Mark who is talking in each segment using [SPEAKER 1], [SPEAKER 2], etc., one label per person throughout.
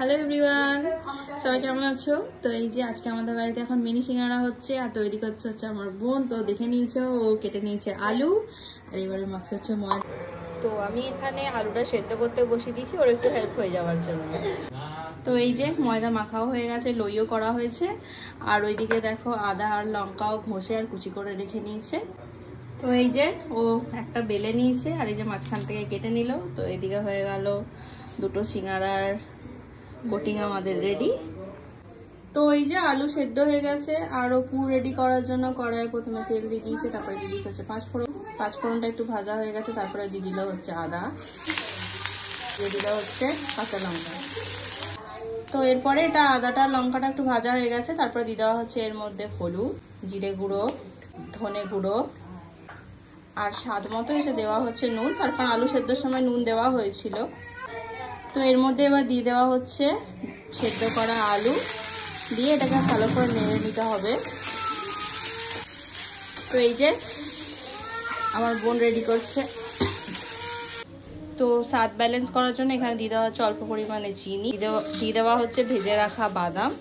[SPEAKER 1] Hello everyone, সবাই কেমন আছো? তো এই যে আজকে আমাদের বাড়িতে এখন মিনি সিঙ্গাড়া হচ্ছে আর তৈরি করছে হচ্ছে আমার বোন। তো দেখে নিয়েছো, ও কেটে নিয়েছে আলু আর এবারে মাখছে হচ্ছে ময়দা। তো আমি এখানে আলুটা সেদ্ধ করতে বসিয়ে দিয়েছি ওর একটু হেল্প হয়ে যাওয়ার জন্য। তো এই যে ময়দা মাখাও হয়ে গেছে, লইও করা হয়েছে আর ওইদিকে দেখো আদা আর লঙ্কাও ঘষে আর কুচি করে রেখে নিয়েছে। তো এই যে ও একটা বেলে নিয়েছে আর এই যে মাঝখান থেকে কেটে নিল। তো এইদিকে হয়ে গেল দুটো সিঙ্গাড়ার কোটিং আমাদের রেডি। তো এই যে আলু সেদ্ধ হয়ে গেছে আর ও পুর রেডি করার জন্য কড়াই প্রথমে তেল দিয়ে দিয়েছে, তারপরে দিয়ে দিয়েছে হচ্ছে পাঁচফোড়নটা একটু ভাজা হয়ে গেছে, তারপরে দিয়ে দিল হচ্ছে আদা, দিয়ে দিল হচ্ছে কাঁচা লঙ্কা। তো এরপরে এটা আদাটা লঙ্কাটা একটু ভাজা হয়ে গেছে, তারপরে দিয়ে দেওয়া হচ্ছে এর মধ্যে হলুদ, জিরে গুঁড়ো, ধনে গুঁড়ো আর স্বাদ মতো এতে দেওয়া হচ্ছে নুন, তার কারণ আলু সেদ্ধর সময় নুন দেওয়া হয়েছিল। তো এর মধ্যে এবার দিয়ে দেওয়া হচ্ছে সেদ্ধ করা আলু, দিয়ে এটাকে ভালো করে নেড়ে নিতে হবে। তো এই যে আমার বোন রেডি করছে। তো স্বাদ ব্যালেন্স করার জন্য এখানে দিয়ে দেওয়া হচ্ছে অল্প পরিমাণে চিনি, দিয়ে দেওয়া হচ্ছে ভেজে রাখা বাদাম।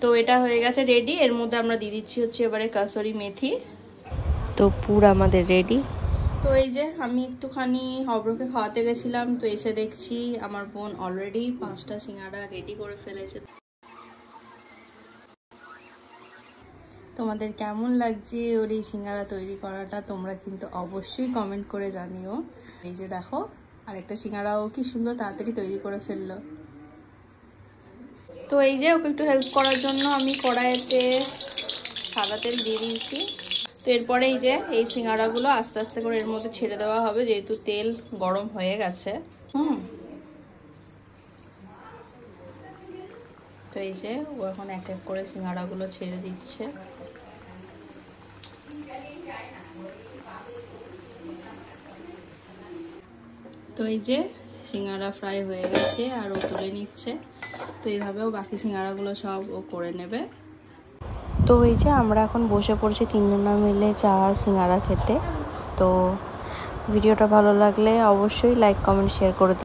[SPEAKER 1] তো এটা হয়ে গেছে রেডি। এর মধ্যে আমরা দিয়ে দিচ্ছি হচ্ছে এবারে কাসুরি মেথি।
[SPEAKER 2] তো পুর আমাদের রেডি।
[SPEAKER 1] তো এই যে আমি একটুখানি অব্রকে খাওয়াতে গেছিলাম, তো এসে দেখছি আমার বোন অলরেডি 5টা সিঙ্গাড়া রেডি করে ফেলেছে। তোমাদের কেমন লাগছে ওর এই সিঙ্গাড়া তৈরি করাটা তোমরা কিন্তু অবশ্যই কমেন্ট করে জানিও। এই যে দেখো আরেকটা সিঙ্গাড়াও কি সুন্দর তাড়াতাড়ি তৈরি করে ফেললো। তো এই যে ওকে একটু হেল্প করার জন্য আমি কড়াইতে সাদা তেল দিয়ে দিয়েছি। তো এরপরে এই যে এই সিঙ্গাড়াগুলো আস্তে আস্তে করে এর মধ্যে ছেড়ে দেওয়া হবে, যেহেতু তেল গরম হয়ে গেছে। তো এই যে ও এখন এক এক করে সিঙ্গাড়াগুলো ছেড়ে দিচ্ছে। তো এই যে সিঙ্গাড়া ফ্রাই হয়ে গেছে আর ও তুলে নিচ্ছে। তো এইভাবেও বাকি সিঙ্গাড়াগুলো সব ও করে নেবে।
[SPEAKER 2] তো এই যে আমরা এখন বসে পড়ছি তিনজনা মিলে চা আর সিঙ্গাড়া খেতে। তো ভিডিওটা ভালো লাগলে অবশ্যই লাইক কমেন্ট শেয়ার করে